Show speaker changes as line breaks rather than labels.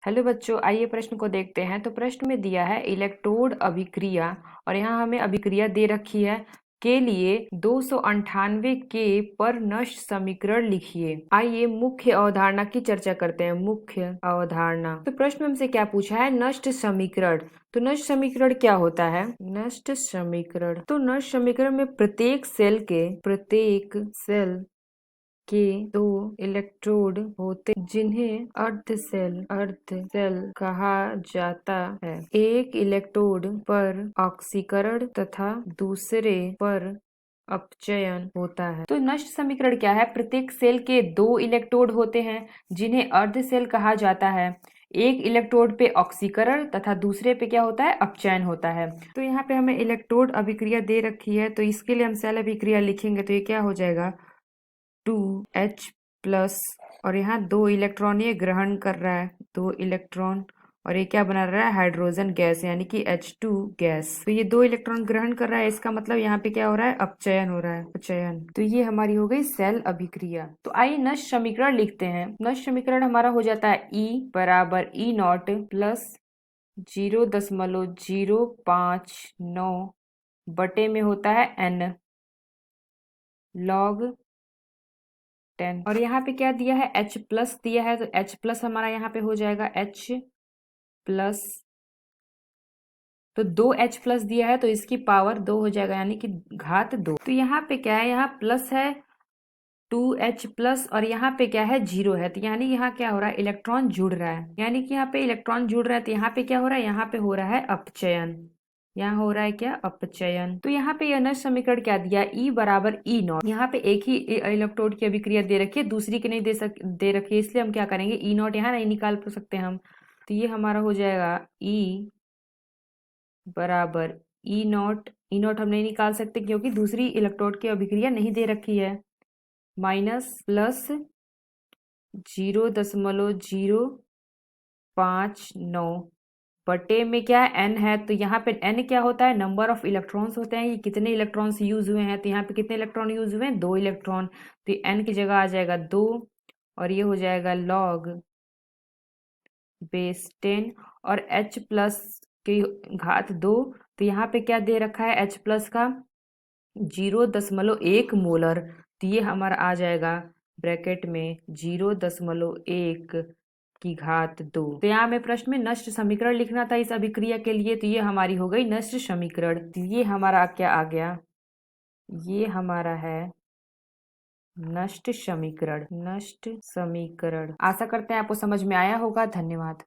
Hello बच्चों, आइए प्रश्न को देखते हैं। तो प्रश्न में दिया है इलेक्ट्रोड अभिक्रिया और यहाँ हमें अभिक्रिया दे रखी है के लिए 298 के पर नष्ट समीकरण लिखिए। आइए मुख्य अवधारणा की चर्चा करते हैं। मुख्य अवधारणा, तो प्रश्न में हमसे क्या पूछा है? नष्ट समीकरण। तो नष्ट समीकरण क्या होता है? नष्ट समीकरण, तो नष्ट समीकरण में प्रत्येक सेल के दो इलेक्ट्रोड होते जिन्हें अर्ध सेल कहा जाता है। एक इलेक्ट्रोड पर ऑक्सीकरण तथा दूसरे पर अपचयन होता है। तो नष्ट समीकरण क्या है? प्रत्येक सेल के दो इलेक्ट्रोड होते हैं जिन्हें अर्ध सेल कहा जाता है। एक इलेक्ट्रोड पे ऑक्सीकरण तथा दूसरे पे क्या होता है? अपचयन होता है। तो यहाँ पे हमें इलेक्ट्रोड अभिक्रिया दे रखी है, तो इसके लिए हम सेल अभिक्रिया लिखेंगे तो ये क्या हो जाएगा? 2H+ और यहाँ दो इलेक्ट्रॉन ये ग्रहण कर रहा है, दो इलेक्ट्रॉन, और ये क्या बना रहा है? हाइड्रोजन गैस यानी कि H2 गैस। तो ये दो इलेक्ट्रॉन ग्रहण कर रहा है, इसका मतलब यहाँ पे क्या हो रहा है? अपचयन हो रहा है, अपचयन। तो ये हमारी हो गई सेल अभिक्रिया। तो आइए नष्ट समीकरण लिखते हैं। नष्ट समीकरण हमारा हो जाता है E बराबर E0 प्लस 0.059 बटे में होता है N log 10। और यहाँ पे क्या दिया है? H+ दिया है, तो H+ हमारा यहाँ पे हो जाएगा H+, तो 2H+ दिया है तो इसकी पावर 2 हो जाएगा यानी कि घात 2। तो यहाँ पे क्या है? यहाँ प्लस है 2H+ और यहाँ पे क्या है? 0 है, तो यानी यहाँ क्या हो रहा है? इलेक्ट्रॉन जुड़ रहा है, यानी कि यहाँ पे इलेक्ट्रॉन जुड़ रहा है, तो यहाँ पे क्या हो रहा है? यहाँ पे हो रहा है अपचयन। यहाँ हो रहा है क्या? अपचयन। तो यहाँ पे यह नष्ट समीकरण क्या दिया? E बराबर E0। यहाँ पे एक ही इलेक्ट्रोड की अभिक्रिया दे रखी है, दूसरी की नहीं दे रखी है, इसलिए हम क्या करेंगे? E0 यहाँ नहीं निकाल सकते हम, तो ये हमारा हो जाएगा E बराबर E0 हम नहीं निकाल सकते क्योंकि दूसरी इलेक्ट्रोड की अभिक्रिया नहीं दे रखी है, माइनस प्लस 0.059 बटे में क्या है? N है, तो यहाँ पे N क्या होता है? नंबर ऑफ इलेक्ट्रॉन्स होते हैं, ये कितने इलेक्ट्रॉन्स यूज हुए हैं, तो यहाँ पे कितने इलेक्ट्रॉन यूज हुए हैं? 2 इलेक्ट्रॉन, तो N की जगह आ जाएगा 2 और ये हो जाएगा log बेस 10 और H+ की घात 2। तो यहाँ पे क्या दे रखा है? H+ का 0.1 मोलर, तो ये हमारा आ जाएगा ब्रैकेट में 0.1 की घात 2। तो यहाँ हमें प्रश्न में नष्ट समीकरण लिखना था इस अभिक्रिया के लिए, तो ये हमारी हो गई नष्ट समीकरण। तो ये हमारा क्या आ गया? ये हमारा है नष्ट समीकरण। नष्ट समीकरण। आशा करते हैं आपको समझ में आया होगा। धन्यवाद।